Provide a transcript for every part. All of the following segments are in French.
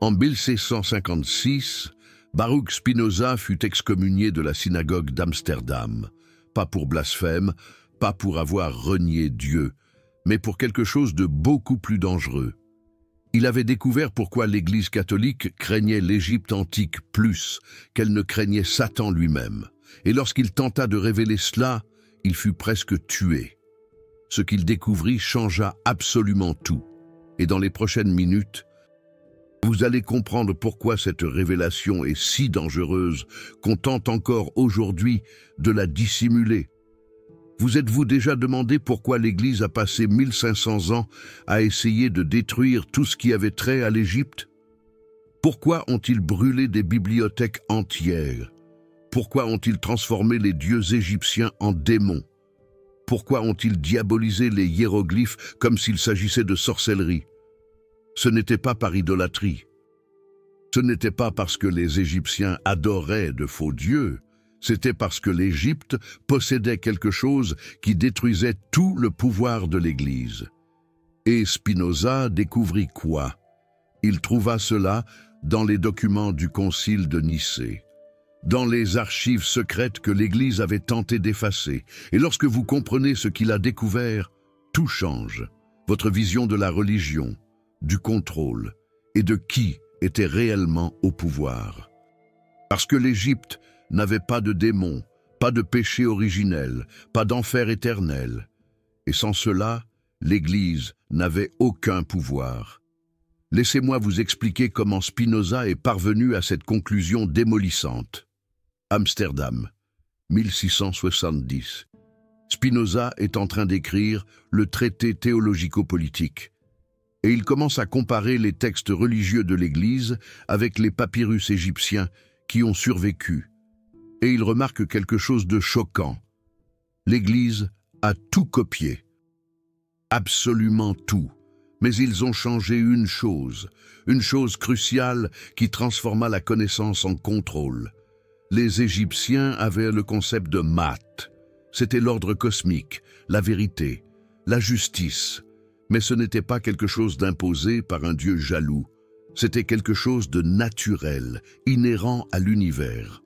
En 1656, Baruch Spinoza fut excommunié de la synagogue d'Amsterdam, pas pour blasphème, pas pour avoir renié Dieu, mais pour quelque chose de beaucoup plus dangereux. Il avait découvert pourquoi l'Église catholique craignait l'Égypte antique plus qu'elle ne craignait Satan lui-même. Et lorsqu'il tenta de révéler cela, il fut presque tué. Ce qu'il découvrit changea absolument tout. Et dans les prochaines minutes, vous allez comprendre pourquoi cette révélation est si dangereuse qu'on tente encore aujourd'hui de la dissimuler. Vous êtes-vous déjà demandé pourquoi l'Église a passé 1500 ans à essayer de détruire tout ce qui avait trait à l'Égypte? Pourquoi ont-ils brûlé des bibliothèques entières? Pourquoi ont-ils transformé les dieux égyptiens en démons? Pourquoi ont-ils diabolisé les hiéroglyphes comme s'il s'agissait de sorcellerie? Ce n'était pas par idolâtrie. Ce n'était pas parce que les Égyptiens adoraient de faux dieux. C'était parce que l'Égypte possédait quelque chose qui détruisait tout le pouvoir de l'Église. Et Spinoza découvrit quoi? Il trouva cela dans les documents du Concile de Nicée, dans les archives secrètes que l'Église avait tenté d'effacer. Et lorsque vous comprenez ce qu'il a découvert, tout change. Votre vision de la religion, du contrôle et de qui était réellement au pouvoir. Parce que l'Égypte n'avait pas de démons, pas de péché originel, pas d'enfer éternel. Et sans cela, l'Église n'avait aucun pouvoir. Laissez-moi vous expliquer comment Spinoza est parvenu à cette conclusion démolissante. Amsterdam, 1670. Spinoza est en train d'écrire le traité théologico-politique. Et il commence à comparer les textes religieux de l'Église avec les papyrus égyptiens qui ont survécu. Et il remarque quelque chose de choquant. L'Église a tout copié. Absolument tout. Mais ils ont changé une chose cruciale qui transforma la connaissance en contrôle. Les Égyptiens avaient le concept de Maat. C'était l'ordre cosmique, la vérité, la justice. Mais ce n'était pas quelque chose d'imposé par un Dieu jaloux. C'était quelque chose de naturel, inhérent à l'univers.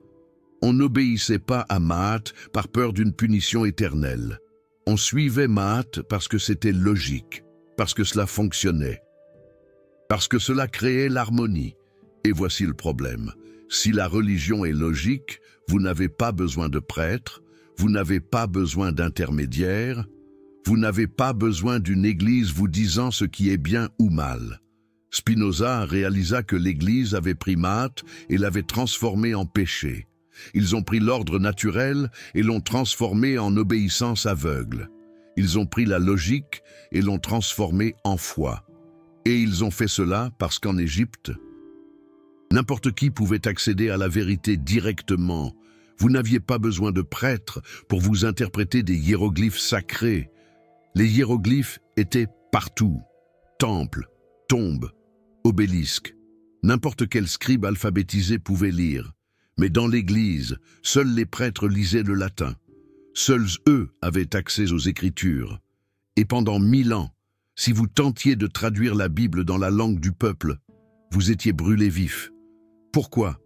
On n'obéissait pas à Maat par peur d'une punition éternelle. On suivait Maat parce que c'était logique, parce que cela fonctionnait, parce que cela créait l'harmonie. Et voici le problème. Si la religion est logique, vous n'avez pas besoin de prêtres, vous n'avez pas besoin d'intermédiaires, vous n'avez pas besoin d'une église vous disant ce qui est bien ou mal. Spinoza réalisa que l'Église avait pris Maat et l'avait transformé en péché. Ils ont pris l'ordre naturel et l'ont transformé en obéissance aveugle. Ils ont pris la logique et l'ont transformé en foi. Et ils ont fait cela parce qu'en Égypte, n'importe qui pouvait accéder à la vérité directement. Vous n'aviez pas besoin de prêtres pour vous interpréter des hiéroglyphes sacrés. Les hiéroglyphes étaient partout. Temples, tombes, obélisques. N'importe quel scribe alphabétisé pouvait lire. Mais dans l'Église, seuls les prêtres lisaient le latin. Seuls eux avaient accès aux Écritures. Et pendant 1000 ans, si vous tentiez de traduire la Bible dans la langue du peuple, vous étiez brûlés vifs. Pourquoi?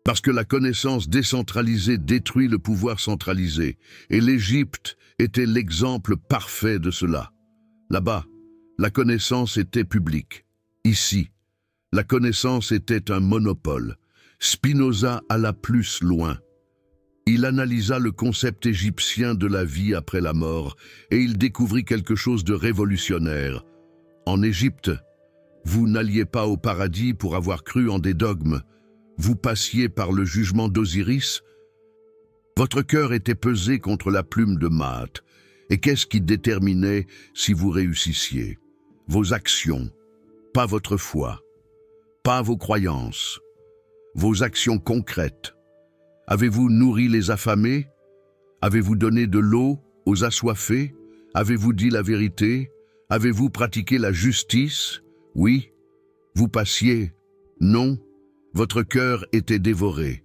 Parce que la connaissance décentralisée détruit le pouvoir centralisé, et l'Égypte était l'exemple parfait de cela. Là-bas, la connaissance était publique. Ici, la connaissance était un monopole. Spinoza alla plus loin. Il analysa le concept égyptien de la vie après la mort, et il découvrit quelque chose de révolutionnaire. En Égypte, vous n'alliez pas au paradis pour avoir cru en des dogmes. Vous passiez par le jugement d'Osiris. Votre cœur était pesé contre la plume de Maat. Et qu'est-ce qui déterminait si vous réussissiez? Vos actions, pas votre foi, pas vos croyances, vos actions concrètes. Avez-vous nourri les affamés? Avez-vous donné de l'eau aux assoiffés? Avez-vous dit la vérité? Avez-vous pratiqué la justice? Oui. Vous passiez? Non. Votre cœur était dévoré.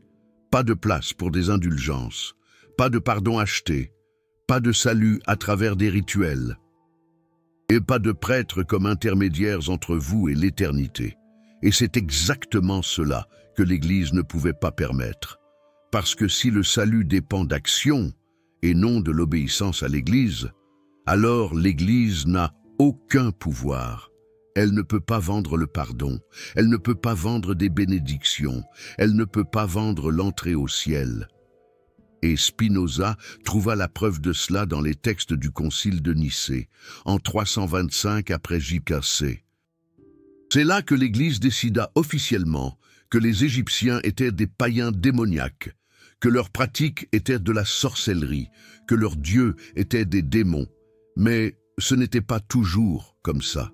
Pas de place pour des indulgences. Pas de pardon acheté. Pas de salut à travers des rituels. Et pas de prêtres comme intermédiaires entre vous et l'éternité. Et c'est exactement cela que l'Église ne pouvait pas permettre. Parce que si le salut dépend d'action et non de l'obéissance à l'Église, alors l'Église n'a aucun pouvoir. Elle ne peut pas vendre le pardon, elle ne peut pas vendre des bénédictions, elle ne peut pas vendre l'entrée au ciel. Et Spinoza trouva la preuve de cela dans les textes du Concile de Nicée, en 325 après JKC. C'est là que l'Église décida officiellement que les Égyptiens étaient des païens démoniaques, que leurs pratiques étaient de la sorcellerie, que leurs dieux étaient des démons. Mais ce n'était pas toujours comme ça.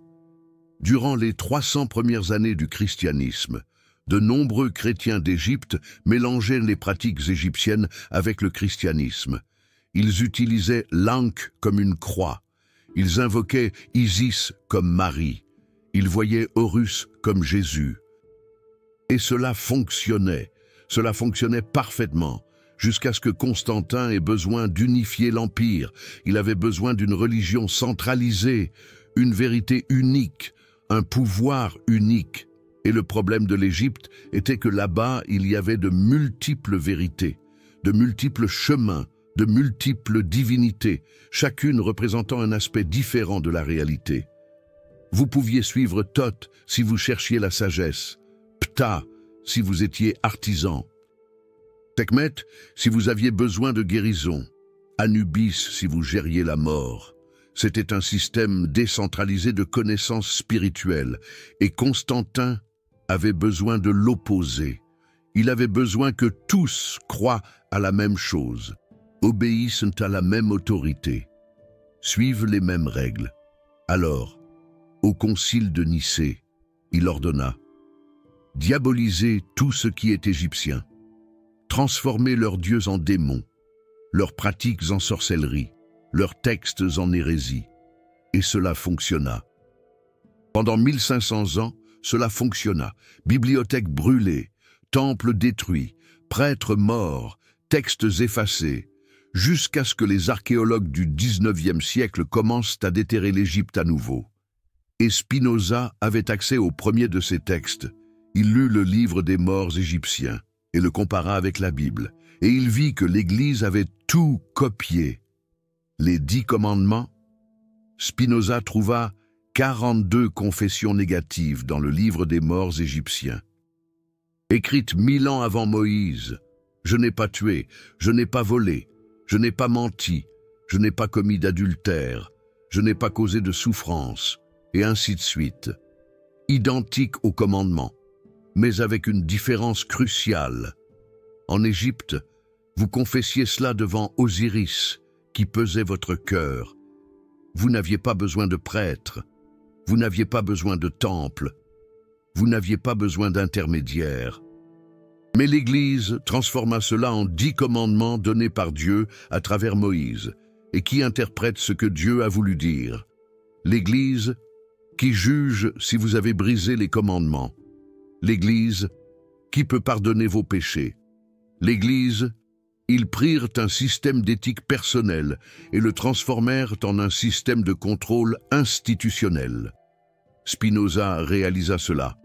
Durant les 300 premières années du christianisme, de nombreux chrétiens d'Égypte mélangeaient les pratiques égyptiennes avec le christianisme. Ils utilisaient l'Ankh comme une croix. Ils invoquaient Isis comme Marie. Ils voyaient Horus comme Jésus. Et cela fonctionnait parfaitement, jusqu'à ce que Constantin ait besoin d'unifier l'Empire. Il avait besoin d'une religion centralisée, une vérité unique, un pouvoir unique. Et le problème de l'Égypte était que là-bas, il y avait de multiples vérités, de multiples chemins, de multiples divinités, chacune représentant un aspect différent de la réalité. Vous pouviez suivre Thoth si vous cherchiez la sagesse, Ptah si vous étiez artisan, Sekhmet si vous aviez besoin de guérison, Anubis si vous gériez la mort. C'était un système décentralisé de connaissances spirituelles, et Constantin avait besoin de l'opposé. Il avait besoin que tous croient à la même chose, obéissent à la même autorité, suivent les mêmes règles. Alors, au concile de Nicée, il ordonna « Diaboliser tout ce qui est égyptien, transformer leurs dieux en démons, leurs pratiques en sorcellerie, leurs textes en hérésie. » Et cela fonctionna. Pendant 1500 ans, cela fonctionna. Bibliothèques brûlées, temples détruits, prêtres morts, textes effacés, jusqu'à ce que les archéologues du 19e siècle commencent à déterrer l'Égypte à nouveau. Et Spinoza avait accès au premier de ces textes. Il lut le livre des morts égyptiens et le compara avec la Bible, et il vit que l'Église avait tout copié. Les 10 commandements, Spinoza trouva 42 confessions négatives dans le livre des morts égyptiens. Écrites 1000 ans avant Moïse, « Je n'ai pas tué, je n'ai pas volé, je n'ai pas menti, je n'ai pas commis d'adultère, je n'ai pas causé de souffrance, et ainsi de suite. » Identiques aux commandements, mais avec une différence cruciale. En Égypte, vous confessiez cela devant Osiris, qui pesait votre cœur. Vous n'aviez pas besoin de prêtres, vous n'aviez pas besoin de temple, vous n'aviez pas besoin d'intermédiaires. Mais l'Église transforma cela en 10 commandements donnés par Dieu à travers Moïse, et qui interprètent ce que Dieu a voulu dire. L'Église qui juge si vous avez brisé les commandements. L'Église qui peut pardonner vos péchés. L'Église, ils prirent un système d'éthique personnelle et le transformèrent en un système de contrôle institutionnel. Spinoza réalisa cela,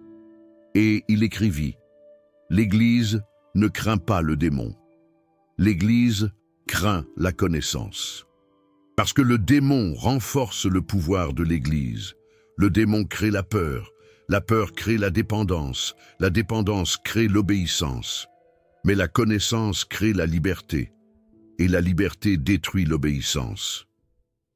et il écrivit « L'Église ne craint pas le démon. L'Église craint la connaissance. » Parce que le démon renforce le pouvoir de l'Église. Le démon crée la peur crée la dépendance crée l'obéissance. Mais la connaissance crée la liberté, et la liberté détruit l'obéissance.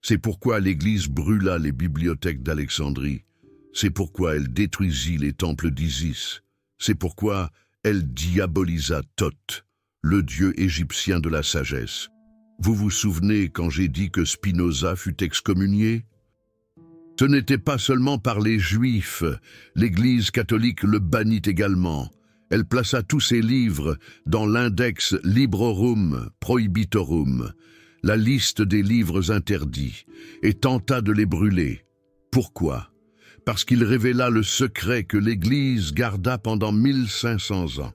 C'est pourquoi l'Église brûla les bibliothèques d'Alexandrie. C'est pourquoi elle détruisit les temples d'Isis. C'est pourquoi elle diabolisa Thoth, le dieu égyptien de la sagesse. Vous vous souvenez quand j'ai dit que Spinoza fut excommunié? Ce n'était pas seulement par les Juifs, l'Église catholique le bannit également. Elle plaça tous ses livres dans l'index Librorum Prohibitorum, la liste des livres interdits, et tenta de les brûler. Pourquoi? Parce qu'il révéla le secret que l'Église garda pendant 1500 ans.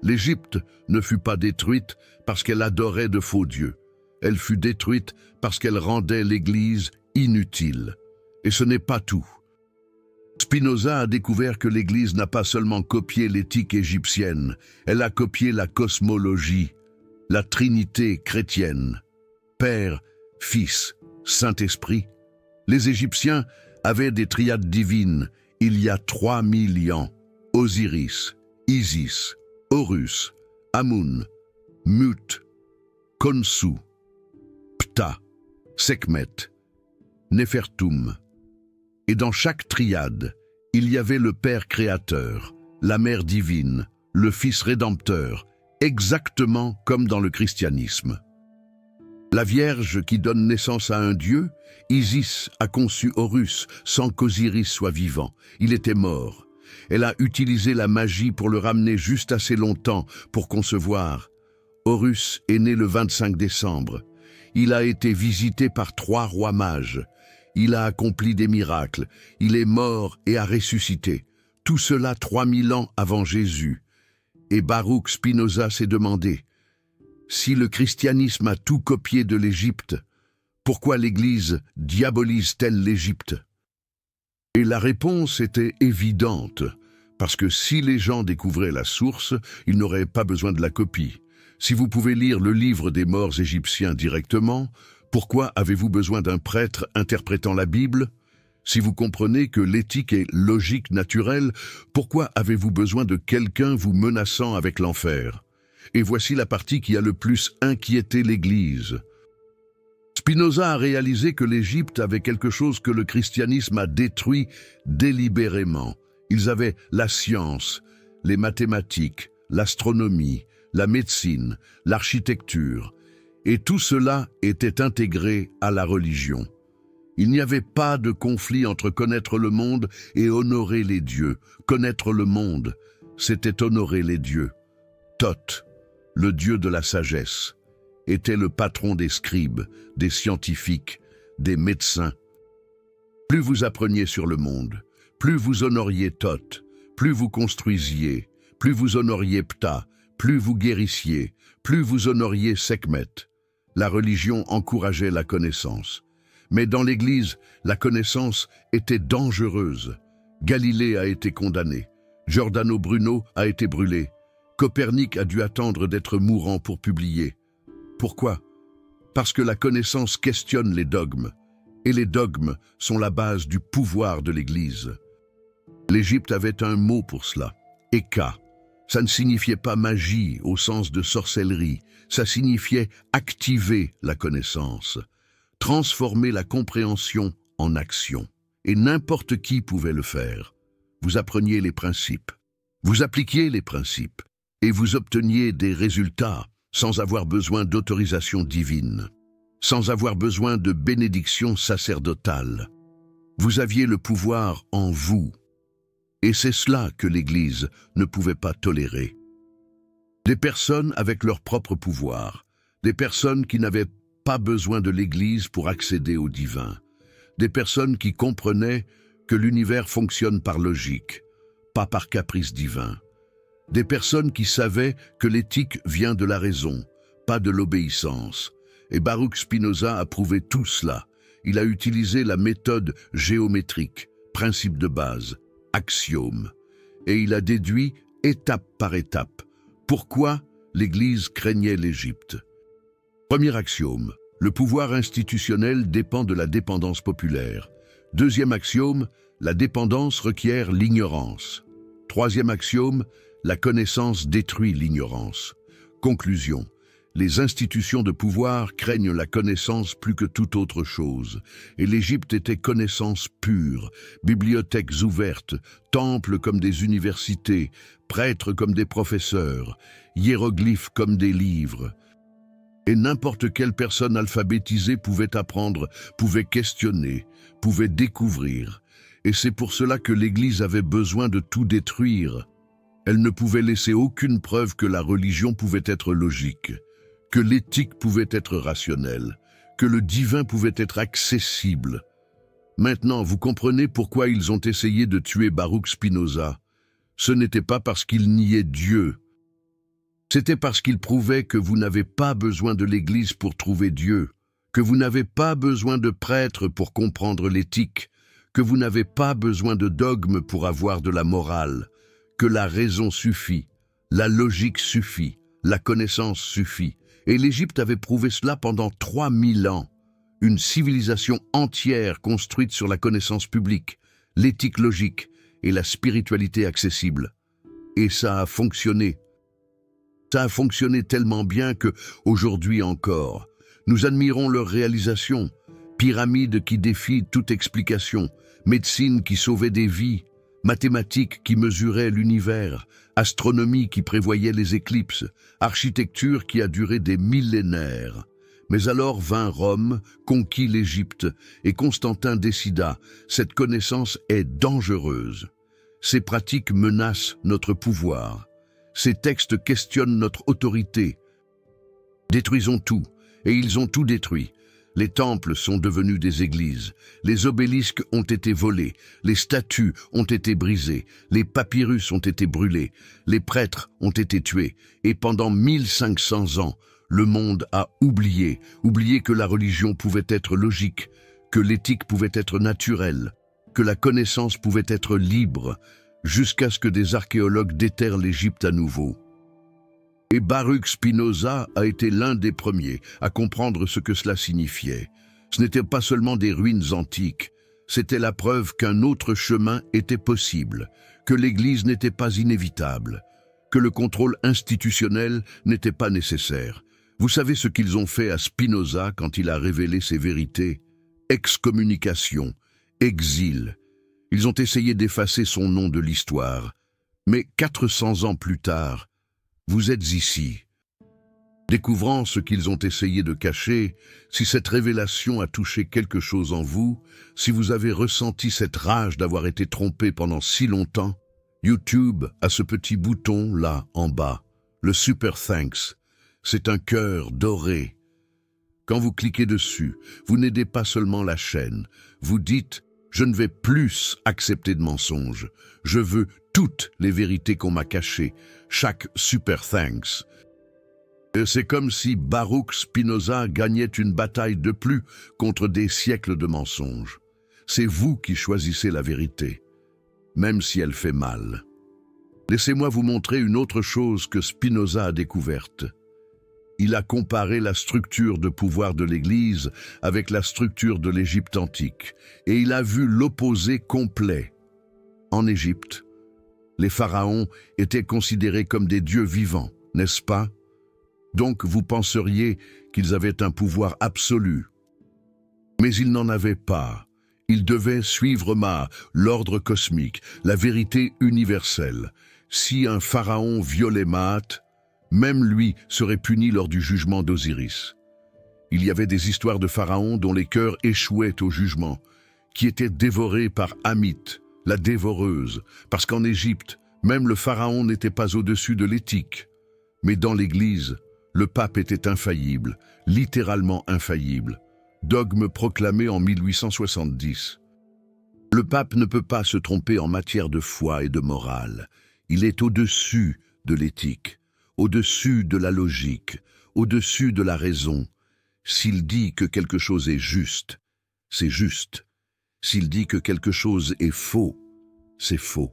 L'Égypte ne fut pas détruite parce qu'elle adorait de faux dieux. Elle fut détruite parce qu'elle rendait l'Église inutile. Et ce n'est pas tout. Spinoza a découvert que l'Église n'a pas seulement copié l'éthique égyptienne, elle a copié la cosmologie, la Trinité chrétienne, Père, Fils, Saint-Esprit. Les Égyptiens avaient des triades divines il y a 3000 ans. Osiris, Isis, Horus, Amun, Mut, Khonsu, Ptah, Sekhmet, Néfertum. Et dans chaque triade, il y avait le Père créateur, la Mère divine, le Fils rédempteur, exactement comme dans le christianisme. La Vierge qui donne naissance à un Dieu, Isis a conçu Horus sans qu'Osiris soit vivant. Il était mort. Elle a utilisé la magie pour le ramener juste assez longtemps pour concevoir. Horus est né le 25 décembre. Il a été visité par 3 rois mages. Il a accompli des miracles. Il est mort et a ressuscité. Tout cela 3000 ans avant Jésus. Et Baruch Spinoza s'est demandé, si le christianisme a tout copié de l'Égypte, pourquoi l'Église diabolise-t-elle l'Égypte? Et la réponse était évidente, parce que si les gens découvraient la source, ils n'auraient pas besoin de la copie. Si vous pouvez lire le livre des morts égyptiens directement, pourquoi avez-vous besoin d'un prêtre interprétant la Bible? Si vous comprenez que l'éthique est logique naturelle, pourquoi avez-vous besoin de quelqu'un vous menaçant avec l'enfer? Et voici la partie qui a le plus inquiété l'Église. Spinoza a réalisé que l'Égypte avait quelque chose que le christianisme a détruit délibérément. Ils avaient la science, les mathématiques, l'astronomie, la médecine, l'architecture, et tout cela était intégré à la religion. Il n'y avait pas de conflit entre connaître le monde et honorer les dieux. Connaître le monde, c'était honorer les dieux. Thoth, le dieu de la sagesse, était le patron des scribes, des scientifiques, des médecins. Plus vous appreniez sur le monde, plus vous honoriez Thoth, plus vous construisiez, plus vous honoriez Ptah, plus vous guérissiez, plus vous honoriez Sekhmet. La religion encourageait la connaissance. Mais dans l'Église, la connaissance était dangereuse. Galilée a été condamné. Giordano Bruno a été brûlé. Copernic a dû attendre d'être mourant pour publier. Pourquoi? Parce que la connaissance questionne les dogmes. Et les dogmes sont la base du pouvoir de l'Église. L'Égypte avait un mot pour cela, Eka. Ça ne signifiait pas magie au sens de sorcellerie, ça signifiait activer la connaissance, transformer la compréhension en action. Et n'importe qui pouvait le faire. Vous appreniez les principes, vous appliquiez les principes, et vous obteniez des résultats sans avoir besoin d'autorisation divine, sans avoir besoin de bénédiction sacerdotale. Vous aviez le pouvoir en vous. Et c'est cela que l'Église ne pouvait pas tolérer. Des personnes avec leur propre pouvoir, des personnes qui n'avaient pas besoin de l'Église pour accéder au divin, des personnes qui comprenaient que l'univers fonctionne par logique, pas par caprice divin, des personnes qui savaient que l'éthique vient de la raison, pas de l'obéissance. Et Baruch Spinoza a prouvé tout cela. Il a utilisé la méthode géométrique, principe de base, axiome, et il a déduit étape par étape pourquoi l'Église craignait l'Égypte. Premier axiome, le pouvoir institutionnel dépend de la dépendance populaire. Deuxième axiome, la dépendance requiert l'ignorance. Troisième axiome, la connaissance détruit l'ignorance. Conclusion, les institutions de pouvoir craignent la connaissance plus que toute autre chose. Et l'Égypte était connaissance pure, bibliothèques ouvertes, temples comme des universités, prêtres comme des professeurs, hiéroglyphes comme des livres. Et n'importe quelle personne alphabétisée pouvait apprendre, pouvait questionner, pouvait découvrir. Et c'est pour cela que l'Église avait besoin de tout détruire. Elle ne pouvait laisser aucune preuve que la religion pouvait être logique, que l'éthique pouvait être rationnelle, que le divin pouvait être accessible. Maintenant, vous comprenez pourquoi ils ont essayé de tuer Baruch Spinoza. Ce n'était pas parce qu'ils niaient Dieu. C'était parce qu'ils prouvaient que vous n'avez pas besoin de l'Église pour trouver Dieu, que vous n'avez pas besoin de prêtres pour comprendre l'éthique, que vous n'avez pas besoin de dogmes pour avoir de la morale, que la raison suffit, la logique suffit, la connaissance suffit. Et l'Égypte avait prouvé cela pendant 3000 ans. Une civilisation entière construite sur la connaissance publique, l'éthique logique et la spiritualité accessible. Et ça a fonctionné. Ça a fonctionné tellement bien que, aujourd'hui encore, nous admirons leurs réalisations. Pyramides qui défient toute explication, médecine qui sauvait des vies, mathématiques qui mesuraient l'univers, astronomie qui prévoyait les éclipses, architecture qui a duré des millénaires. Mais alors vint Rome, conquit l'Égypte, et Constantin décida, cette connaissance est dangereuse. Ces pratiques menacent notre pouvoir. Ces textes questionnent notre autorité. Détruisons tout, et ils ont tout détruit. Les temples sont devenus des églises, les obélisques ont été volés, les statues ont été brisées, les papyrus ont été brûlés, les prêtres ont été tués, et pendant 1500 ans, le monde a oublié que la religion pouvait être logique, que l'éthique pouvait être naturelle, que la connaissance pouvait être libre, jusqu'à ce que des archéologues déterrent l'Égypte à nouveau. Et Baruch Spinoza a été l'un des premiers à comprendre ce que cela signifiait. Ce n'était pas seulement des ruines antiques, c'était la preuve qu'un autre chemin était possible, que l'Église n'était pas inévitable, que le contrôle institutionnel n'était pas nécessaire. Vous savez ce qu'ils ont fait à Spinoza quand il a révélé ces vérités? Excommunication, exil. Ils ont essayé d'effacer son nom de l'histoire. Mais 400 ans plus tard, vous êtes ici. Découvrant ce qu'ils ont essayé de cacher, si cette révélation a touché quelque chose en vous, si vous avez ressenti cette rage d'avoir été trompé pendant si longtemps, YouTube a ce petit bouton là en bas, le Super Thanks. C'est un cœur doré. Quand vous cliquez dessus, vous n'aidez pas seulement la chaîne. Vous dites « Je ne vais plus accepter de mensonges. Je veux toutes les vérités qu'on m'a cachées. Chaque Super Thanks. » C'est comme si Baruch Spinoza gagnait une bataille de plus contre des siècles de mensonges. C'est vous qui choisissez la vérité, même si elle fait mal. Laissez-moi vous montrer une autre chose que Spinoza a découverte. Il a comparé la structure de pouvoir de l'Église avec la structure de l'Égypte antique, et il a vu l'opposé complet. En Égypte, les pharaons étaient considérés comme des dieux vivants, n'est-ce pas? Donc vous penseriez qu'ils avaient un pouvoir absolu. Mais ils n'en avaient pas. Ils devaient suivre l'ordre cosmique, la vérité universelle. Si un pharaon violait Maat, même lui serait puni lors du jugement d'Osiris. Il y avait des histoires de pharaons dont les cœurs échouaient au jugement, qui étaient dévorés par Amit, la dévoreuse, parce qu'en Égypte, même le pharaon n'était pas au-dessus de l'éthique. Mais dans l'Église, le pape était infaillible, littéralement infaillible. Dogme proclamé en 1870. Le pape ne peut pas se tromper en matière de foi et de morale. Il est au-dessus de l'éthique, au-dessus de la logique, au-dessus de la raison. S'il dit que quelque chose est juste, c'est juste. S'il dit que quelque chose est faux, c'est faux.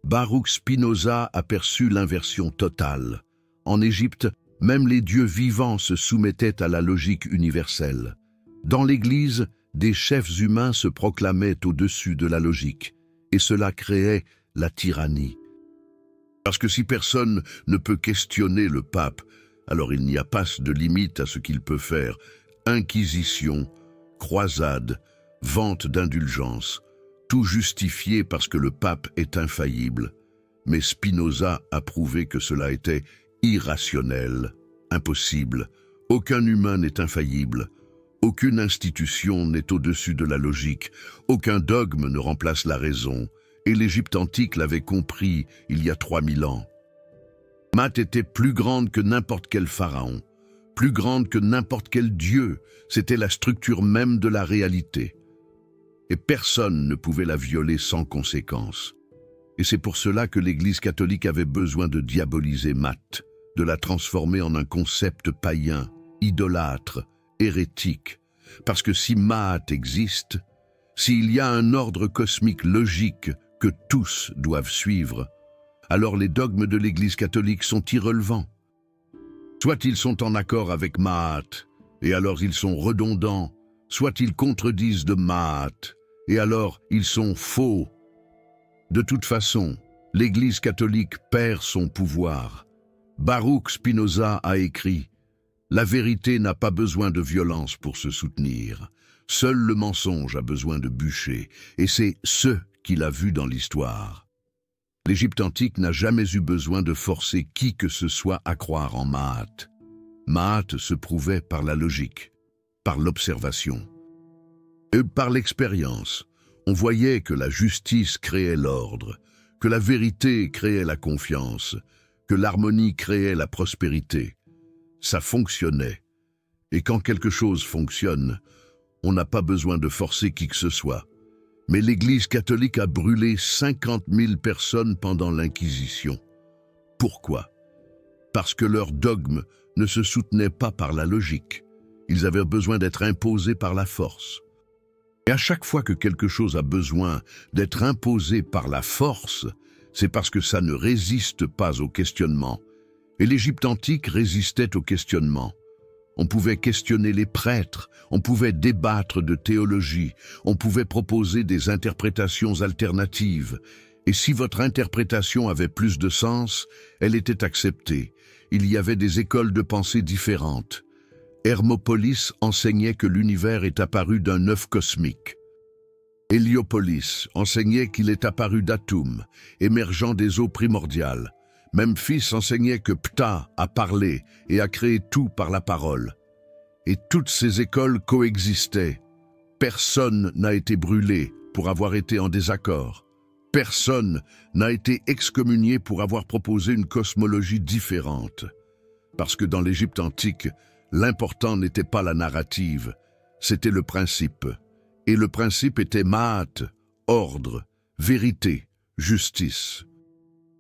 Baruch Spinoza a perçu l'inversion totale. En Égypte, même les dieux vivants se soumettaient à la logique universelle. Dans l'Église, des chefs humains se proclamaient au-dessus de la logique, et cela créait la tyrannie. Parce que si personne ne peut questionner le pape, alors il n'y a pas de limite à ce qu'il peut faire. Inquisition, croisade, vente d'indulgence, tout justifié parce que le pape est infaillible. Mais Spinoza a prouvé que cela était irrationnel, impossible. Aucun humain n'est infaillible. Aucune institution n'est au-dessus de la logique. Aucun dogme ne remplace la raison. Et l'Égypte antique l'avait compris il y a 3000 ans. Maat était plus grande que n'importe quel pharaon, plus grande que n'importe quel dieu. C'était la structure même de la réalité. Et personne ne pouvait la violer sans conséquence. Et c'est pour cela que l'Église catholique avait besoin de diaboliser Maat, de la transformer en un concept païen, idolâtre, hérétique. Parce que si Maat existe, S'il y a un ordre cosmique logique que tous doivent suivre, alors les dogmes de l'Église catholique sont irrelevants. Soit ils sont en accord avec Maat, et alors ils sont redondants, soit ils contredisent de Maat, et alors ils sont faux. De toute façon, l'Église catholique perd son pouvoir. Baruch Spinoza a écrit « La vérité n'a pas besoin de violence pour se soutenir. Seul le mensonge a besoin de bûcher, et c'est ce qu'il a vu dans l'histoire. » L'Égypte antique n'a jamais eu besoin de forcer qui que ce soit à croire en Maat. Maat se prouvait par la logique, par l'observation et par l'expérience. On voyait que la justice créait l'ordre, que la vérité créait la confiance, que l'harmonie créait la prospérité. Ça fonctionnait. Et quand quelque chose fonctionne, on n'a pas besoin de forcer qui que ce soit. Mais l'Église catholique a brûlé 50 000 personnes pendant l'Inquisition. Pourquoi? Parce que leurs dogmes ne se soutenaient pas par la logique. Ils avaient besoin d'être imposés par la force. Et à chaque fois que quelque chose a besoin d'être imposé par la force, c'est parce que ça ne résiste pas au questionnement. Et l'Égypte antique résistait au questionnement. On pouvait questionner les prêtres, on pouvait débattre de théologie, on pouvait proposer des interprétations alternatives. Et si votre interprétation avait plus de sens, elle était acceptée. Il y avait des écoles de pensée différentes. Hermopolis enseignait que l'univers est apparu d'un œuf cosmique. Héliopolis enseignait qu'il est apparu d'atomes, émergeant des eaux primordiales. Memphis enseignait que Ptah a parlé et a créé tout par la parole. Et toutes ces écoles coexistaient. Personne n'a été brûlé pour avoir été en désaccord. Personne n'a été excommunié pour avoir proposé une cosmologie différente. Parce que dans l'Égypte antique, l'important n'était pas la narrative, c'était le principe. Et le principe était Maat, ordre, vérité, justice.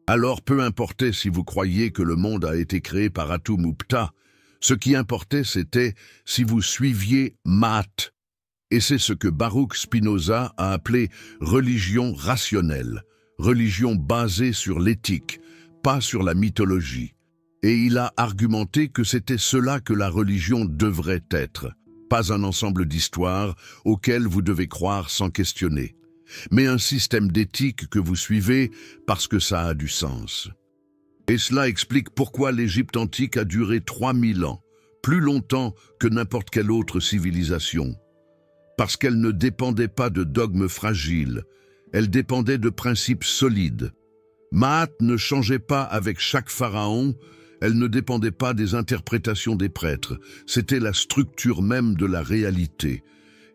Alors peu importait si vous croyiez que le monde a été créé par Atum ou Ptah, ce qui importait c'était si vous suiviez Maat. Et c'est ce que Baruch Spinoza a appelé religion rationnelle, religion basée sur l'éthique, pas sur la mythologie. Et il a argumenté que c'était cela que la religion devrait être, pas un ensemble d'histoires auxquelles vous devez croire sans questionner, mais un système d'éthique que vous suivez parce que ça a du sens. Et cela explique pourquoi l'Égypte antique a duré 3000 ans, plus longtemps que n'importe quelle autre civilisation. Parce qu'elle ne dépendait pas de dogmes fragiles, elle dépendait de principes solides. Maat ne changeait pas avec chaque pharaon, elle ne dépendait pas des interprétations des prêtres, c'était la structure même de la réalité.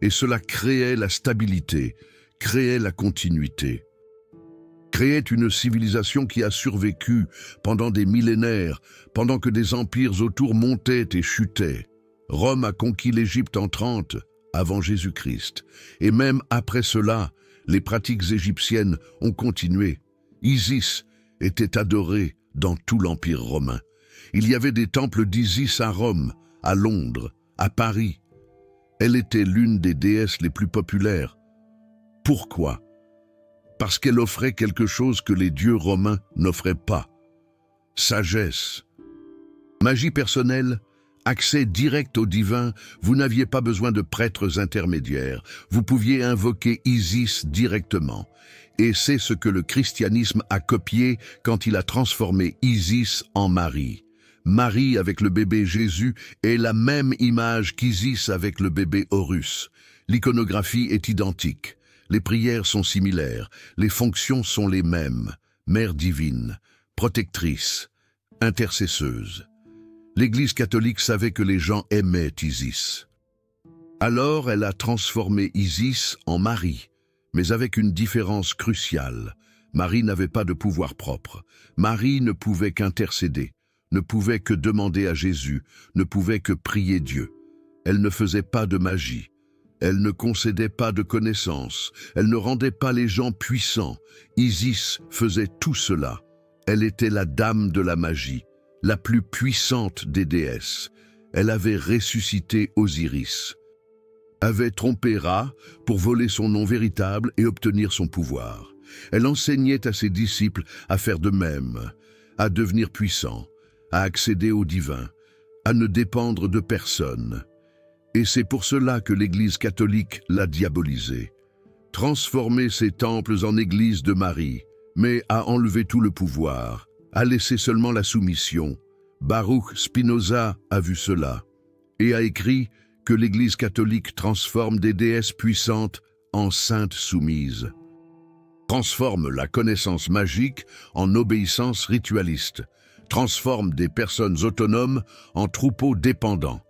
Et cela créait la stabilité, créait la continuité. Créait une civilisation qui a survécu pendant des millénaires, pendant que des empires autour montaient et chutaient. Rome a conquis l'Égypte en 30, avant Jésus-Christ. Et même après cela, les pratiques égyptiennes ont continué. Isis était adorée dans tout l'Empire romain. Il y avait des temples d'Isis à Rome, à Londres, à Paris. Elle était l'une des déesses les plus populaires. Pourquoi? Parce qu'elle offrait quelque chose que les dieux romains n'offraient pas. Sagesse. Magie personnelle, accès direct au divin, vous n'aviez pas besoin de prêtres intermédiaires. Vous pouviez invoquer Isis directement. Et c'est ce que le christianisme a copié quand il a transformé Isis en Marie. Marie avec le bébé Jésus est la même image qu'Isis avec le bébé Horus. L'iconographie est identique. Les prières sont similaires. Les fonctions sont les mêmes. Mère divine, protectrice, intercesseuse. L'Église catholique savait que les gens aimaient Isis. Alors elle a transformé Isis en Marie, mais avec une différence cruciale. Marie n'avait pas de pouvoir propre. Marie ne pouvait qu'intercéder, ne pouvait que demander à Jésus, ne pouvait que prier Dieu. Elle ne faisait pas de magie. Elle ne concédait pas de connaissances. Elle ne rendait pas les gens puissants. Isis faisait tout cela. Elle était la dame de la magie, la plus puissante des déesses. Elle avait ressuscité Osiris. avait trompé Ra pour voler son nom véritable et obtenir son pouvoir. Elle enseignait à ses disciples à faire de même, à devenir puissants, à accéder au divin, à ne dépendre de personne. Et c'est pour cela que l'Église catholique l'a diabolisé. Transformer ses temples en églises de Marie, mais a enlevé tout le pouvoir, a laissé seulement la soumission. Baruch Spinoza a vu cela et a écrit que l'Église catholique transforme des déesses puissantes en saintes soumises, transforme la connaissance magique en obéissance ritualiste, transforme des personnes autonomes en troupeaux dépendants.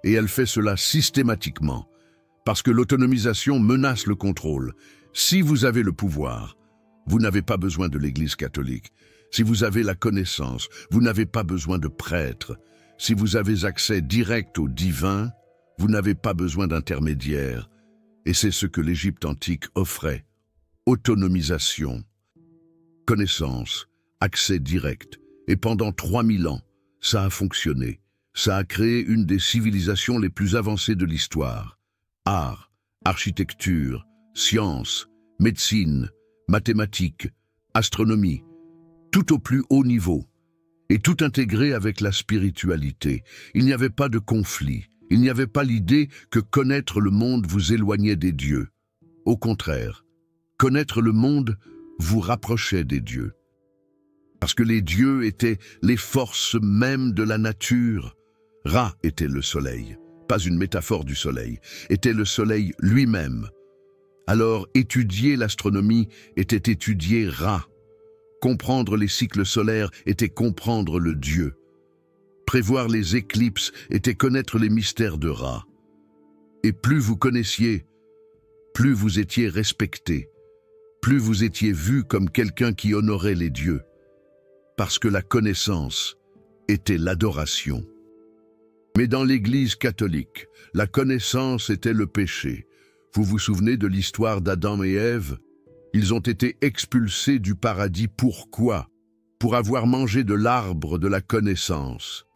Et elle fait cela systématiquement, parce que l'autonomisation menace le contrôle. Si vous avez le pouvoir, vous n'avez pas besoin de l'Église catholique. Si vous avez la connaissance, vous n'avez pas besoin de prêtres. Si vous avez accès direct au divin, vous n'avez pas besoin d'intermédiaires. Et c'est ce que l'Égypte antique offrait. Autonomisation, connaissance, accès direct. Et pendant 3000 ans, ça a fonctionné. Ça a créé une des civilisations les plus avancées de l'histoire. Art, architecture, sciences, médecine, mathématiques, astronomie, tout au plus haut niveau, et tout intégré avec la spiritualité. Il n'y avait pas de conflit, il n'y avait pas l'idée que connaître le monde vous éloignait des dieux. Au contraire, connaître le monde vous rapprochait des dieux. Parce que les dieux étaient les forces mêmes de la nature. Ra était le soleil, pas une métaphore du soleil, était le soleil lui-même. Alors étudier l'astronomie était étudier Ra. Comprendre les cycles solaires était comprendre le Dieu. Prévoir les éclipses était connaître les mystères de Ra. Et plus vous connaissiez, plus vous étiez respecté, plus vous étiez vu comme quelqu'un qui honorait les dieux. Parce que la connaissance était l'adoration. Mais dans l'Église catholique, la connaissance était le péché. Vous vous souvenez de l'histoire d'Adam et Ève? Ils ont été expulsés du paradis. Pourquoi? Pour avoir mangé de l'arbre de la connaissance.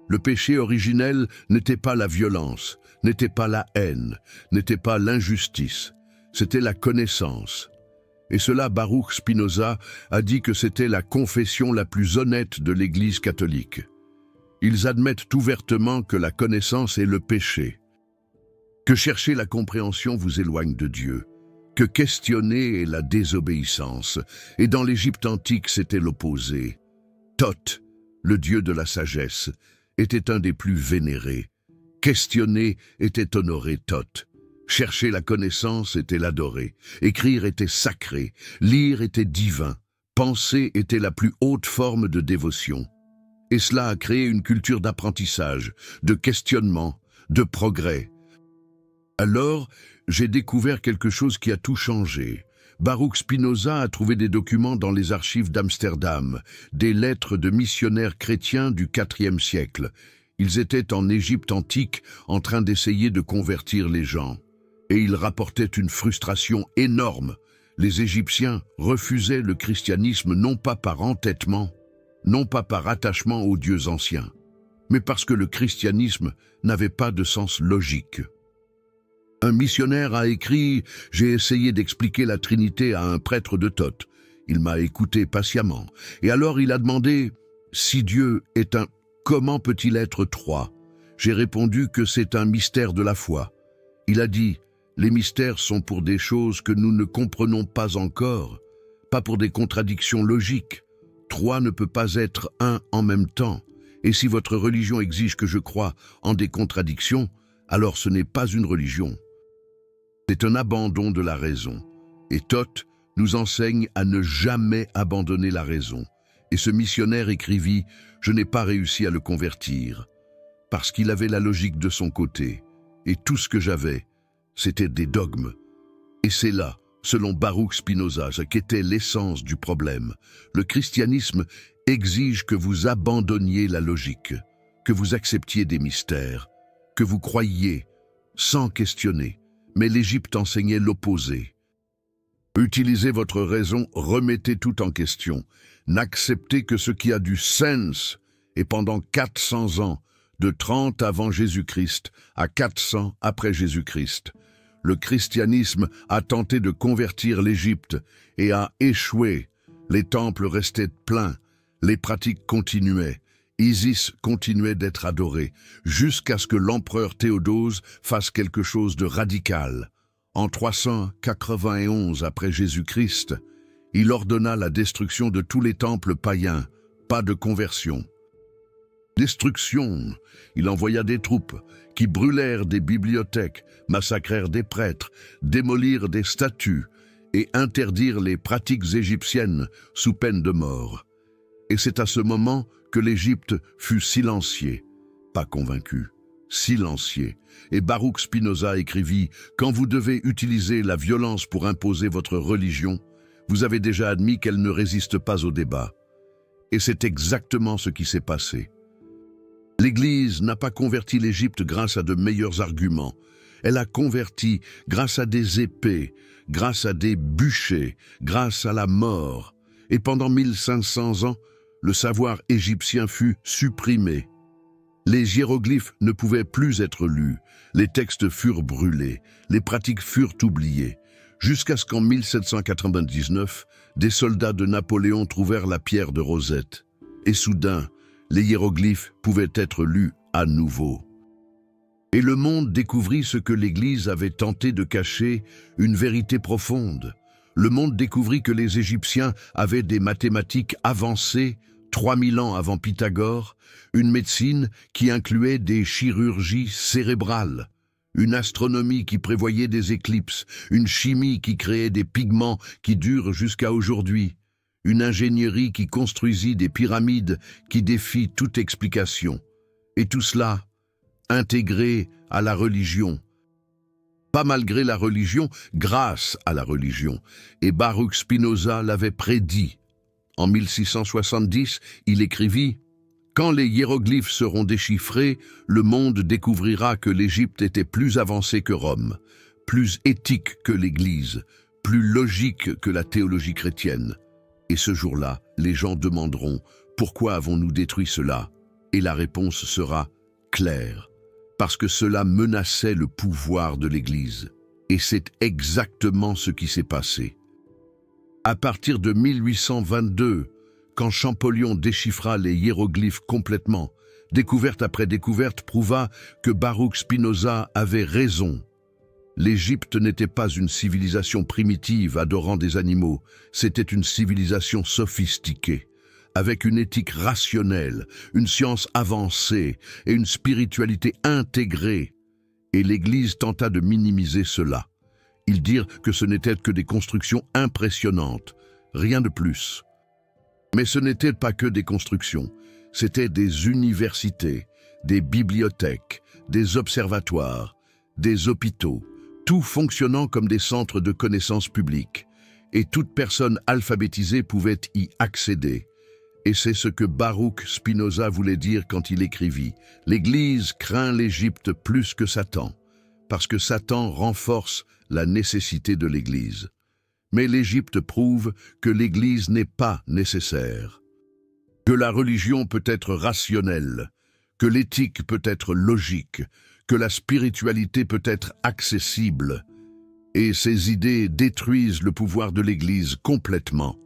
Le péché originel n'était pas la violence, n'était pas la haine, n'était pas l'injustice. C'était la connaissance. Et cela, Baruch Spinoza a dit que c'était la confession la plus honnête de l'Église catholique. Ils admettent ouvertement que la connaissance est le péché, que chercher la compréhension vous éloigne de Dieu, que questionner est la désobéissance, et dans l'Égypte antique c'était l'opposé. Thoth, le dieu de la sagesse, était un des plus vénérés. Questionner était honorer Thoth. Chercher la connaissance était l'adorer. Écrire était sacré. Lire était divin. Penser était la plus haute forme de dévotion. Et cela a créé une culture d'apprentissage, de questionnement, de progrès. Alors, j'ai découvert quelque chose qui a tout changé. Baruch Spinoza a trouvé des documents dans les archives d'Amsterdam, des lettres de missionnaires chrétiens du IVe siècle. Ils étaient en Égypte antique en train d'essayer de convertir les gens. Et ils rapportaient une frustration énorme. Les Égyptiens refusaient le christianisme non pas par entêtement, non pas par attachement aux dieux anciens, mais parce que le christianisme n'avait pas de sens logique. Un missionnaire a écrit « J'ai essayé d'expliquer la Trinité à un prêtre de Thoth. Il m'a écouté patiemment. Et alors il a demandé « Si Dieu est un, comment peut-il être trois ?» J'ai répondu que c'est un mystère de la foi. Il a dit « Les mystères sont pour des choses que nous ne comprenons pas encore, pas pour des contradictions logiques. Trois ne peut pas être un en même temps. Et si votre religion exige que je croie en des contradictions, alors ce n'est pas une religion. C'est un abandon de la raison. Et Thoth nous enseigne à ne jamais abandonner la raison. Et ce missionnaire écrivit « Je n'ai pas réussi à le convertir, parce qu'il avait la logique de son côté. Et tout ce que j'avais, c'était des dogmes. » Et c'est là, selon Baruch Spinoza, ce qu'était l'essence du problème. Le christianisme exige que vous abandonniez la logique, que vous acceptiez des mystères, que vous croyiez sans questionner. Mais l'Égypte enseignait l'opposé. Utilisez votre raison, remettez tout en question. N'acceptez que ce qui a du sens. Et pendant 400 ans, de 30 avant Jésus-Christ à 400 après Jésus-Christ. Le christianisme a tenté de convertir l'Égypte et a échoué. Les temples restaient pleins, les pratiques continuaient. Isis continuait d'être adoré, jusqu'à ce que l'empereur Théodose fasse quelque chose de radical. En 391 après Jésus-Christ, il ordonna la destruction de tous les temples païens, pas de conversion. Destruction, il envoya des troupes qui brûlèrent des bibliothèques, massacrèrent des prêtres, démolirent des statues et interdirent les pratiques égyptiennes sous peine de mort. Et c'est à ce moment que l'Égypte fut silenciée, pas convaincue, silenciée. Et Baruch Spinoza écrivit « Quand vous devez utiliser la violence pour imposer votre religion, vous avez déjà admis qu'elle ne résiste pas au débat. » Et c'est exactement ce qui s'est passé. L'Église n'a pas converti l'Égypte grâce à de meilleurs arguments. Elle a converti grâce à des épées, grâce à des bûchers, grâce à la mort. Et pendant 1500 ans, le savoir égyptien fut supprimé. Les hiéroglyphes ne pouvaient plus être lus, les textes furent brûlés, les pratiques furent oubliées, jusqu'à ce qu'en 1799, des soldats de Napoléon trouvèrent la pierre de Rosette. Et soudain, les hiéroglyphes pouvaient être lus à nouveau. Et le monde découvrit ce que l'Église avait tenté de cacher, une vérité profonde. Le monde découvrit que les Égyptiens avaient des mathématiques avancées, 3000 ans avant Pythagore, une médecine qui incluait des chirurgies cérébrales, une astronomie qui prévoyait des éclipses, une chimie qui créait des pigments qui durent jusqu'à aujourd'hui, une ingénierie qui construisit des pyramides qui défient toute explication. Et tout cela, intégré à la religion. Pas malgré la religion, grâce à la religion. Et Baruch Spinoza l'avait prédit. En 1670, il écrivit « Quand les hiéroglyphes seront déchiffrés, le monde découvrira que l'Égypte était plus avancée que Rome, plus éthique que l'Église, plus logique que la théologie chrétienne. Et ce jour-là, les gens demanderont « Pourquoi avons-nous détruit cela ?» Et la réponse sera claire. Parce que cela menaçait le pouvoir de l'Église. Et c'est exactement ce qui s'est passé. À partir de 1822, quand Champollion déchiffra les hiéroglyphes complètement, découverte après découverte prouva que Baruch Spinoza avait raison. L'Égypte n'était pas une civilisation primitive adorant des animaux, c'était une civilisation sophistiquée, avec une éthique rationnelle, une science avancée et une spiritualité intégrée. Et l'Église tenta de minimiser cela. Ils dirent que ce n'étaient que des constructions impressionnantes, rien de plus. Mais ce n'étaient pas que des constructions, c'étaient des universités, des bibliothèques, des observatoires, des hôpitaux, tout fonctionnant comme des centres de connaissances publiques, et toute personne alphabétisée pouvait y accéder. Et c'est ce que Baruch Spinoza voulait dire quand il écrivit « L'Église craint l'Égypte plus que Satan, parce que Satan renforce la nécessité de l'Église. Mais l'Égypte prouve que l'Église n'est pas nécessaire, que la religion peut être rationnelle, que l'éthique peut être logique, que la spiritualité peut être accessible. Et ces idées détruisent le pouvoir de l'Église complètement.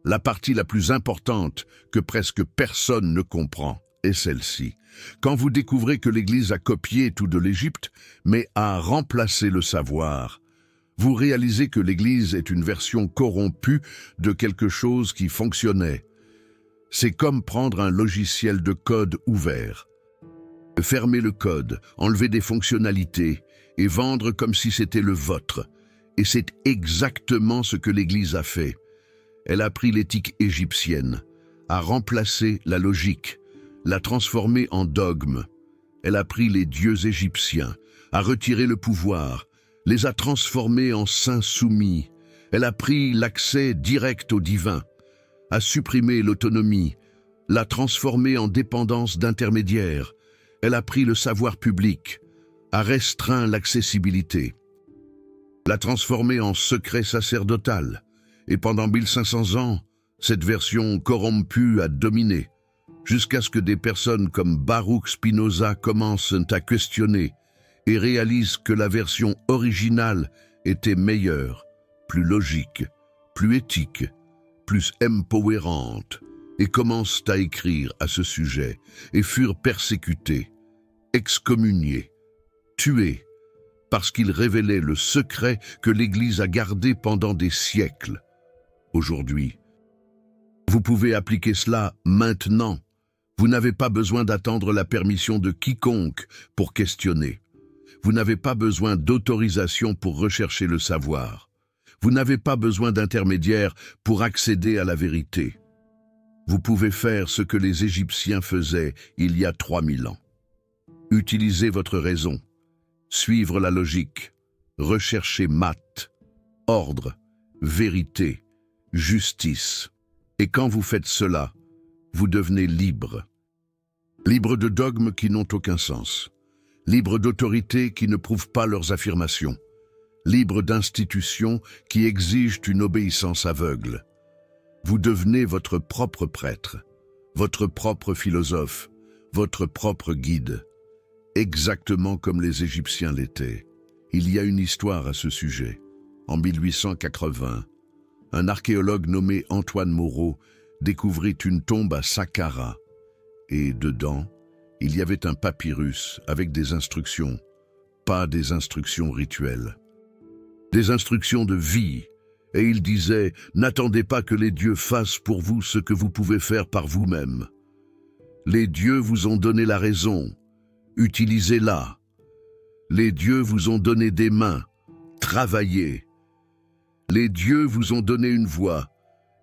La partie la plus importante que presque personne ne comprend est celle-ci. Quand vous découvrez que l'Église a copié tout de l'Égypte, mais a remplacé le savoir, vous réalisez que l'Église est une version corrompue de quelque chose qui fonctionnait. C'est comme prendre un logiciel de code ouvert, fermer le code, enlever des fonctionnalités et vendre comme si c'était le vôtre. Et c'est exactement ce que l'Église a fait. Elle a pris l'éthique égyptienne, a remplacé la logique, l'a transformée en dogme. Elle a pris les dieux égyptiens, a retiré le pouvoir, les a transformés en saints soumis. Elle a pris l'accès direct au divin, a supprimé l'autonomie, l'a transformé en dépendance d'intermédiaires. Elle a pris le savoir public, a restreint l'accessibilité, l'a transformé en secret sacerdotal. Et pendant 1500 ans, cette version corrompue a dominé. jusqu'à ce que des personnes comme Baruch Spinoza commencent à questionner et réalisent que la version originale était meilleure, plus logique, plus éthique, plus empowerante, et commencent à écrire à ce sujet, et furent persécutés, excommuniés, tués, parce qu'ils révélaient le secret que l'Église a gardé pendant des siècles. Aujourd'hui, vous pouvez appliquer cela maintenant. Vous n'avez pas besoin d'attendre la permission de quiconque pour questionner. Vous n'avez pas besoin d'autorisation pour rechercher le savoir. Vous n'avez pas besoin d'intermédiaire pour accéder à la vérité. Vous pouvez faire ce que les Égyptiens faisaient il y a 3000 ans. Utilisez votre raison, suivre la logique, rechercher maths, ordre, vérité, justice. Et quand vous faites cela, vous devenez libre. Libre de dogmes qui n'ont aucun sens. Libre d'autorités qui ne prouvent pas leurs affirmations. Libre d'institutions qui exigent une obéissance aveugle. Vous devenez votre propre prêtre, votre propre philosophe, votre propre guide. Exactement comme les Égyptiens l'étaient. Il y a une histoire à ce sujet. En 1880, un archéologue nommé Antoine Moreau découvrit une tombe à Saqqara. Et dedans, il y avait un papyrus avec des instructions, pas des instructions rituelles. Des instructions de vie. Et il disait, n'attendez pas que les dieux fassent pour vous ce que vous pouvez faire par vous-même. Les dieux vous ont donné la raison. Utilisez-la. Les dieux vous ont donné des mains. Travaillez. Les dieux vous ont donné une voix.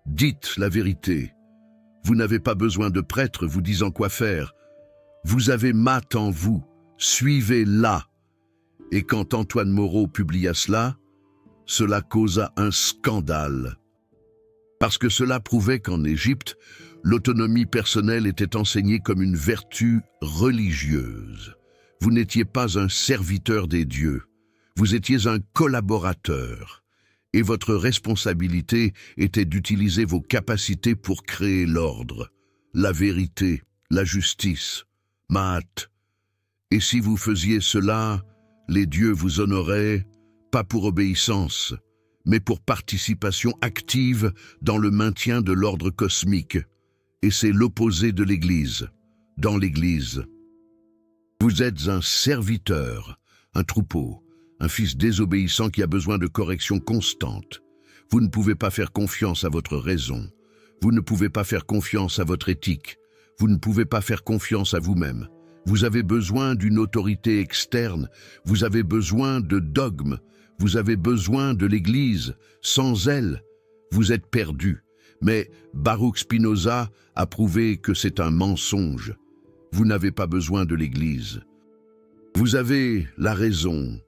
Dites la vérité. Vous n'avez pas besoin de prêtres vous disant quoi faire. Vous avez Math en vous. Suivez-la. Et quand Antoine Moreau publia cela causa un scandale. Parce que cela prouvait qu'en Égypte, l'autonomie personnelle était enseignée comme une vertu religieuse. Vous n'étiez pas un serviteur des dieux, vous étiez un collaborateur. Et votre responsabilité était d'utiliser vos capacités pour créer l'ordre, la vérité, la justice, Math. Et si vous faisiez cela, les dieux vous honoraient, pas pour obéissance, mais pour participation active dans le maintien de l'ordre cosmique. Et c'est l'opposé de l'Église. Dans l'Église, vous êtes un serviteur, un troupeau, un fils désobéissant qui a besoin de correction constante. Vous ne pouvez pas faire confiance à votre raison. Vous ne pouvez pas faire confiance à votre éthique. Vous ne pouvez pas faire confiance à vous-même. Vous avez besoin d'une autorité externe. Vous avez besoin de dogmes. Vous avez besoin de l'Église. Sans elle, vous êtes perdu. Mais Baruch Spinoza a prouvé que c'est un mensonge. Vous n'avez pas besoin de l'Église. Vous avez la raison.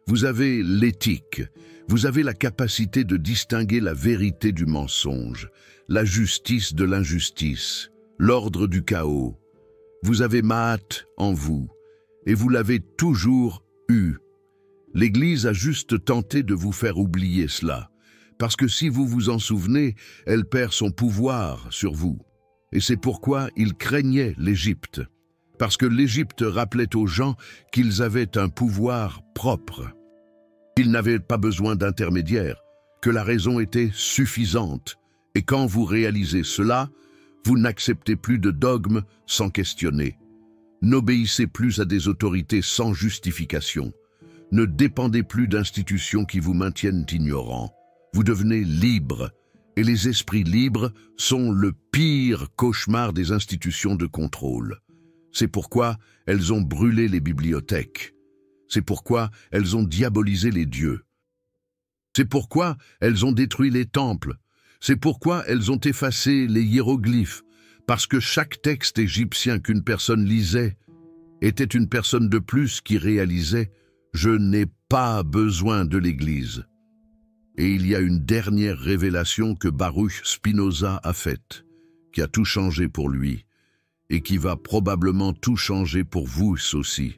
Vous avez l'éthique. Vous avez la capacité de distinguer la vérité du mensonge, la justice de l'injustice, l'ordre du chaos. Vous avez Math en vous, et vous l'avez toujours eu. L'Église a juste tenté de vous faire oublier cela, parce que si vous vous en souvenez, elle perd son pouvoir sur vous. Et c'est pourquoi ils craignaient l'Égypte, parce que l'Égypte rappelait aux gens qu'ils avaient un pouvoir propre, qu'ils n'avaient pas besoin d'intermédiaire, que la raison était suffisante. Et quand vous réalisez cela, vous n'acceptez plus de dogmes sans questionner. N'obéissez plus à des autorités sans justification. Ne dépendez plus d'institutions qui vous maintiennent ignorants. Vous devenez libre, et les esprits libres sont le pire cauchemar des institutions de contrôle. C'est pourquoi elles ont brûlé les bibliothèques. C'est pourquoi elles ont diabolisé les dieux. C'est pourquoi elles ont détruit les temples. C'est pourquoi elles ont effacé les hiéroglyphes, parce que chaque texte égyptien qu'une personne lisait était une personne de plus qui réalisait « Je n'ai pas besoin de l'Église ». Et il y a une dernière révélation que Baruch Spinoza a faite, qui a tout changé pour lui, et qui va probablement tout changer pour vous aussi.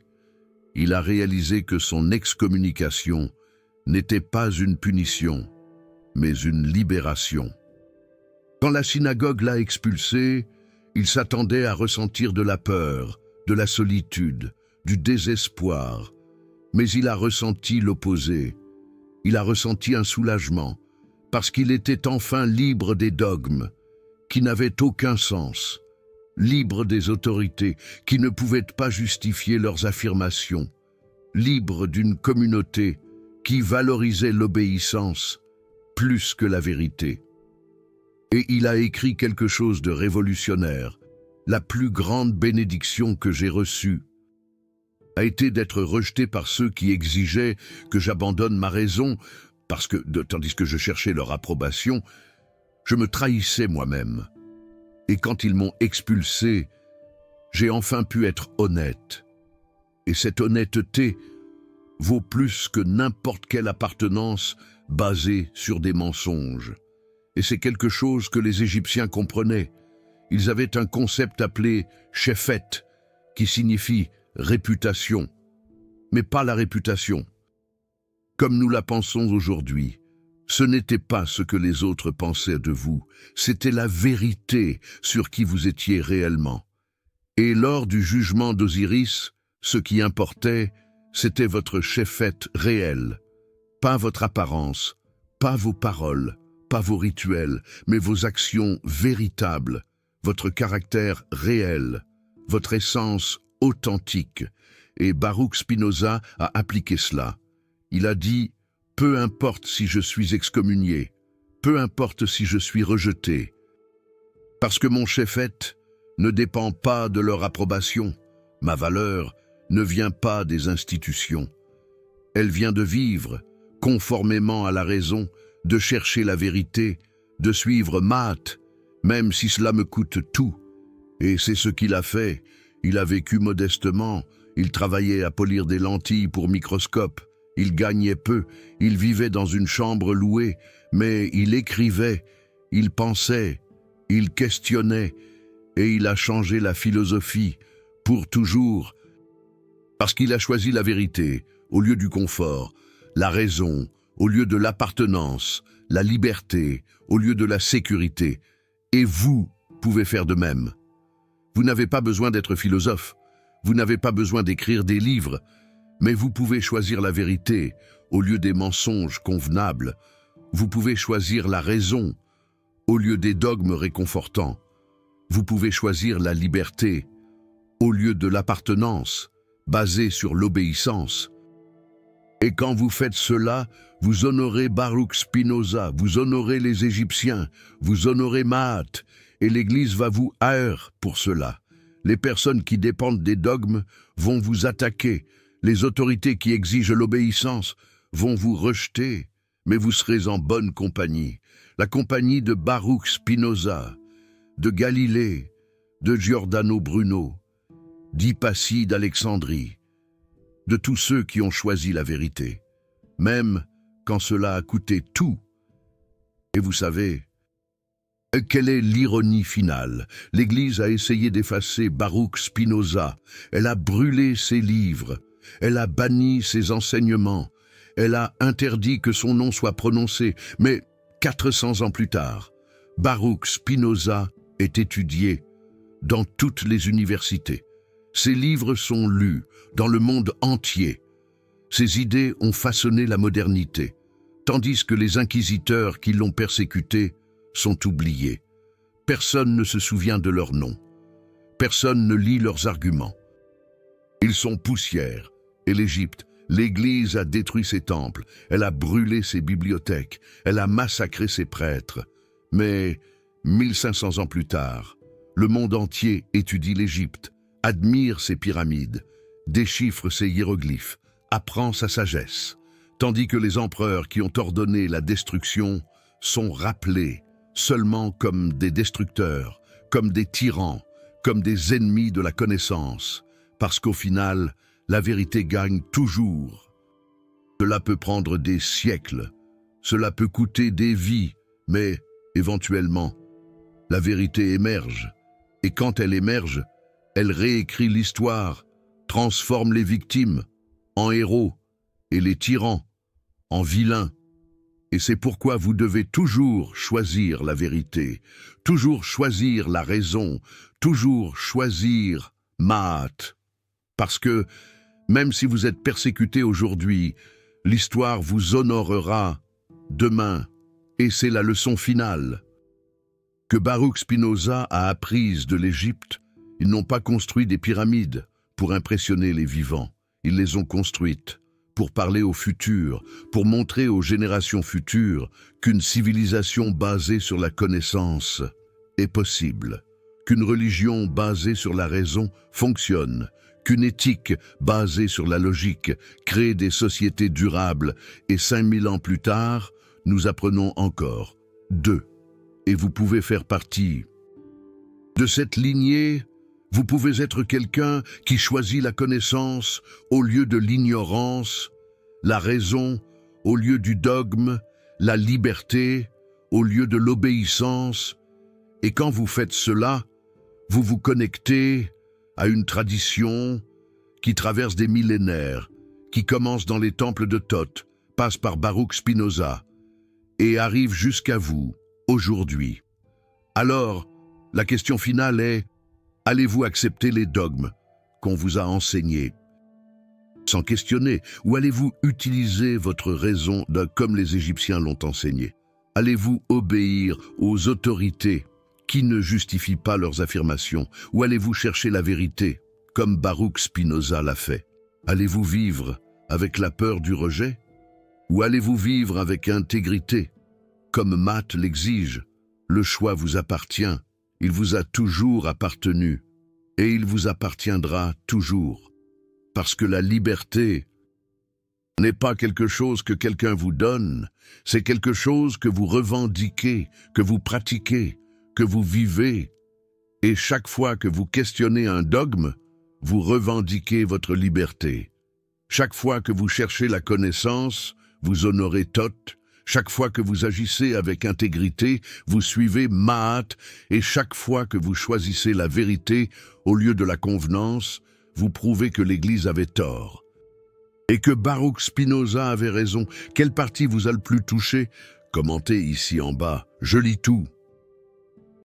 Il a réalisé que son excommunication n'était pas une punition, mais une libération. Quand la synagogue l'a expulsé, Il s'attendait à ressentir de la peur, de la solitude, du désespoir, mais il a ressenti l'opposé. Il a ressenti un soulagement, parce qu'il était enfin libre des dogmes, qui n'avaient aucun sens, libre des autorités, qui ne pouvaient pas justifier leurs affirmations, libre d'une communauté qui valorisait l'obéissance plus que la vérité. Et il a écrit quelque chose de révolutionnaire. La plus grande bénédiction que j'ai reçue a été d'être rejeté par ceux qui exigeaient que j'abandonne ma raison, parce que, tandis que je cherchais leur approbation, je me trahissais moi-même. Et quand ils m'ont expulsé, j'ai enfin pu être honnête. Et cette honnêteté vaut plus que n'importe quelle appartenance basée sur des mensonges. Et c'est quelque chose que les Égyptiens comprenaient. Ils avaient un concept appelé « shefet », qui signifie « réputation », mais pas la réputation. Comme nous la pensons aujourd'hui, ce n'était pas ce que les autres pensaient de vous, c'était la vérité sur qui vous étiez réellement. Et lors du jugement d'Osiris, ce qui importait, c'était votre shefet réel, pas votre apparence, pas vos paroles, pas vos rituels, mais vos actions véritables, votre caractère réel, votre essence authentique. Et Baruch Spinoza a appliqué cela. Il a dit « Peu importe si je suis excommunié, peu importe si je suis rejeté, parce que mon shefet ne dépend pas de leur approbation, ma valeur ne vient pas des institutions. Elle vient de vivre, conformément à la raison, de chercher la vérité, de suivre Maat, même si cela me coûte tout. Et c'est ce qu'il a fait. Il a vécu modestement, il travaillait à polir des lentilles pour microscope, il gagnait peu, il vivait dans une chambre louée, mais il écrivait, il pensait, il questionnait, et il a changé la philosophie, pour toujours, parce qu'il a choisi la vérité au lieu du confort, la raison au lieu de l'appartenance, la liberté au lieu de la sécurité. Et vous pouvez faire de même. Vous n'avez pas besoin d'être philosophe, vous n'avez pas besoin d'écrire des livres, mais vous pouvez choisir la vérité au lieu des mensonges convenables. Vous pouvez choisir la raison au lieu des dogmes réconfortants. Vous pouvez choisir la liberté au lieu de l'appartenance basée sur l'obéissance. Et quand vous faites cela, vous honorez Baruch Spinoza, vous honorez les Égyptiens, vous honorez Maat, et l'Église va vous haïr pour cela. Les personnes qui dépendent des dogmes vont vous attaquer, les autorités qui exigent l'obéissance vont vous rejeter, mais vous serez en bonne compagnie, la compagnie de Baruch Spinoza, de Galilée, de Giordano Bruno, d'Hypatie d'Alexandrie, de tous ceux qui ont choisi la vérité, même quand cela a coûté tout. Et vous savez, quelle est l'ironie finale? L'Église a essayé d'effacer Baruch Spinoza, elle a brûlé ses livres, elle a banni ses enseignements, elle a interdit que son nom soit prononcé, mais 400 ans plus tard, Baruch Spinoza est étudié dans toutes les universités. Ses livres sont lus dans le monde entier. Ses idées ont façonné la modernité, tandis que les inquisiteurs qui l'ont persécuté sont oubliés. Personne ne se souvient de leurs noms. Personne ne lit leurs arguments. Ils sont poussière. Et l'Égypte, l'Église a détruit ses temples, elle a brûlé ses bibliothèques, elle a massacré ses prêtres. Mais 1500 ans plus tard, le monde entier étudie l'Égypte, admire ses pyramides, déchiffre ses hiéroglyphes, apprend sa sagesse, tandis que les empereurs qui ont ordonné la destruction sont rappelés seulement comme des destructeurs, comme des tyrans, comme des ennemis de la connaissance, parce qu'au final, la vérité gagne toujours. Cela peut prendre des siècles, cela peut coûter des vies, mais éventuellement, la vérité émerge, et quand elle émerge, elle réécrit l'histoire, transforme les victimes en héros et les tyrans en vilains. Et c'est pourquoi vous devez toujours choisir la vérité, toujours choisir la raison, toujours choisir Ma'at. Parce que, même si vous êtes persécuté aujourd'hui, l'histoire vous honorera demain. Et c'est la leçon finale que Baruch Spinoza a apprise de l'Égypte. Ils n'ont pas construit des pyramides pour impressionner les vivants. Ils les ont construites pour parler au futur, pour montrer aux générations futures qu'une civilisation basée sur la connaissance est possible, qu'une religion basée sur la raison fonctionne, qu'une éthique basée sur la logique crée des sociétés durables. Et 5000 ans plus tard, nous apprenons encore d'eux. Et vous pouvez faire partie de cette lignée. Vous pouvez être quelqu'un qui choisit la connaissance au lieu de l'ignorance, la raison au lieu du dogme, la liberté au lieu de l'obéissance. Et quand vous faites cela, vous vous connectez à une tradition qui traverse des millénaires, qui commence dans les temples de Thoth, passe par Baruch Spinoza et arrive jusqu'à vous aujourd'hui. Alors, la question finale est: allez-vous accepter les dogmes qu'on vous a enseignés sans questionner, ou allez-vous utiliser votre raison comme les Égyptiens l'ont enseigné? Allez-vous obéir aux autorités qui ne justifient pas leurs affirmations, ou allez-vous chercher la vérité comme Baruch Spinoza l'a fait? Allez-vous vivre avec la peur du rejet, ou allez-vous vivre avec intégrité comme Matt l'exige? Le choix vous appartient. Il vous a toujours appartenu et il vous appartiendra toujours. Parce que la liberté n'est pas quelque chose que quelqu'un vous donne, c'est quelque chose que vous revendiquez, que vous pratiquez, que vous vivez. Et chaque fois que vous questionnez un dogme, vous revendiquez votre liberté. Chaque fois que vous cherchez la connaissance, vous honorez Thoth. Chaque fois que vous agissez avec intégrité, vous suivez Ma'at, et chaque fois que vous choisissez la vérité au lieu de la convenance, vous prouvez que l'Église avait tort. Et que Baruch Spinoza avait raison. Quelle partie vous a le plus touché? Commentez ici en bas. Je lis tout.